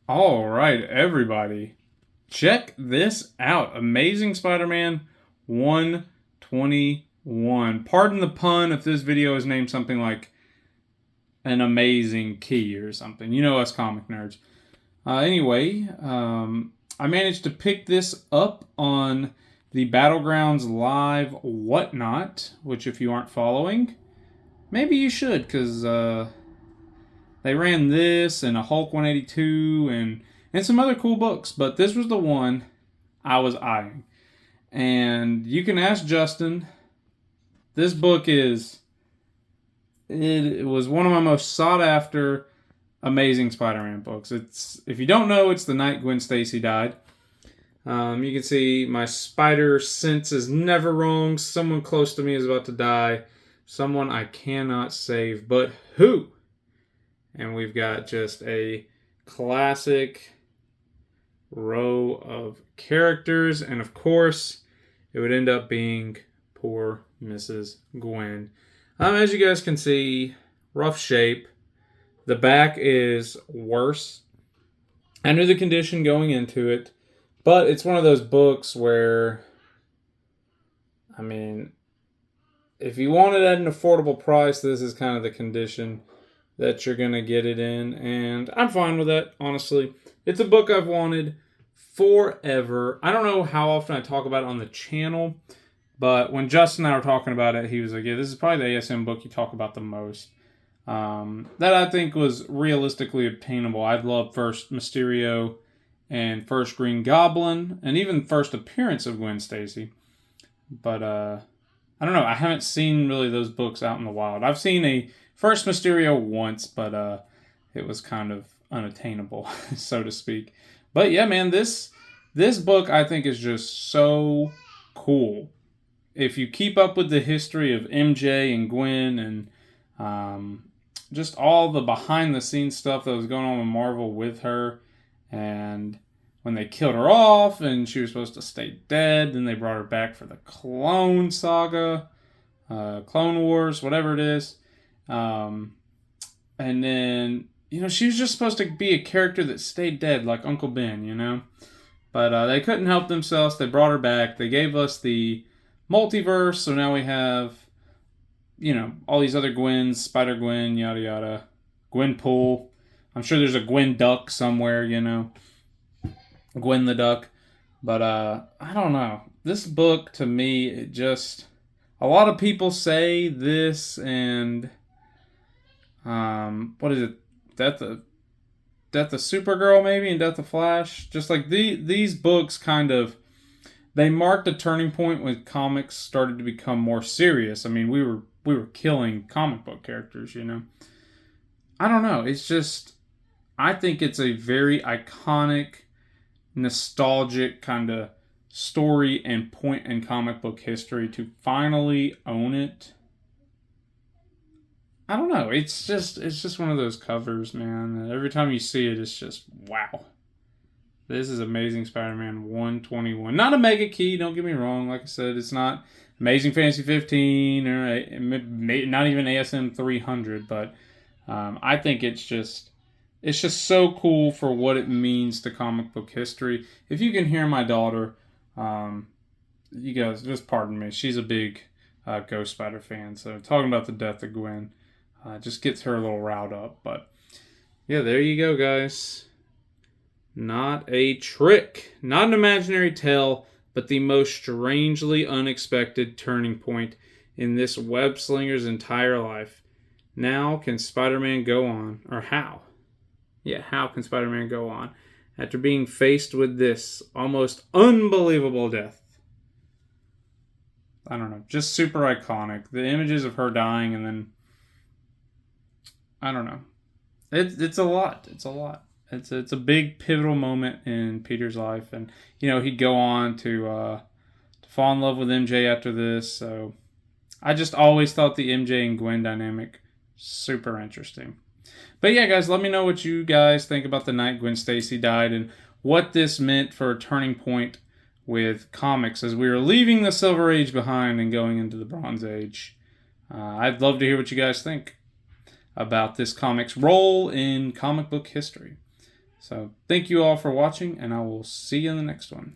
All right, everybody. Check this out. Amazing Spider-Man 121. Pardon the pun if this video is named something like an amazing key or something. You know us comic nerds. Anyway, I managed to pick this up on the Battlegrounds Live Whatnot, which if you aren't following, maybe you should, because they ran this and a Hulk 182 and some other cool books, but this was the one I was eyeing. And you can ask Justin. This book it was one of my most sought after Amazing Spider-Man books. It's, if you don't know, it's the Night Gwen Stacy Died. You can see my spider sense is never wrong. Someone close to me is about to die. Someone I cannot save, but who? And we've got just a classic row of characters. And of course, it would end up being poor Mrs. Gwen. As you guys can see, rough shape. The back is worse. I knew the condition going into it. But it's one of those books where, I mean, if you want it at an affordable price, this is kind of the condition that you're going to get it in. And I'm fine with that, honestly. It's a book I've wanted forever. I don't know how often I talk about it on the channel, but when Justin and I were talking about it, he was like, yeah, this is probably the ASM book you talk about the most. That I think was realistically obtainable. I'd love first Mysterio and first Green Goblin, and even first appearance of Gwen Stacy. But, I don't know. I haven't seen really those books out in the wild. I've seen a first Mysterio once, but it was kind of unattainable, so to speak. But yeah, man, this book I think is just so cool. If you keep up with the history of MJ and Gwen and just all the behind-the-scenes stuff that was going on with Marvel with her, and when they killed her off and she was supposed to stay dead, then they brought her back for the Clone Saga, Clone Wars, whatever it is. And then, she was just supposed to be a character that stayed dead like Uncle Ben, But they couldn't help themselves. They brought her back. They gave us the multiverse, so now we have, all these other Gwens, Spider-Gwen, yada yada, Gwenpool. I'm sure there's a Gwen Duck somewhere, Gwen the Duck. But I don't know. This book, to me, it just, a lot of people say this and what is it? Death of Supergirl maybe and Death of Flash. Just like these books kind of, they marked a turning point when comics started to become more serious. I mean, we were killing comic book characters, I don't know. It's just, I think it's a very iconic, nostalgic kind of story and point in comic book history to finally own it. I don't know. It's just one of those covers, man. Every time you see it, it's just wow. This is Amazing Spider-Man 121. Not a mega key, don't get me wrong. Like I said, it's not Amazing Fantasy 15 or not even ASM 300, but I think it's just so cool for what it means to comic book history. If you can hear my daughter, you guys, just pardon me. She's a big Ghost Spider fan, so talking about the death of Gwen just gets her a little riled up. But yeah, there you go, guys. Not a trick, not an imaginary tale, but the most strangely unexpected turning point in this web slinger's entire life. Now, can Spider-Man go on? Or how? Yeah, how can Spider-Man go on after being faced with this almost unbelievable death? I don't know. Just super iconic. The images of her dying and then, I don't know. It's a lot. It's a lot. It's a big pivotal moment in Peter's life. And, he'd go on to fall in love with MJ after this. So I just always thought the MJ and Gwen dynamic super interesting. But yeah, guys, let me know what you guys think about the night Gwen Stacy died and what this meant for a turning point with comics as we were leaving the Silver Age behind and going into the Bronze Age. I'd love to hear what you guys think about this comic's role in comic book history. So thank you all for watching, and I will see you in the next one.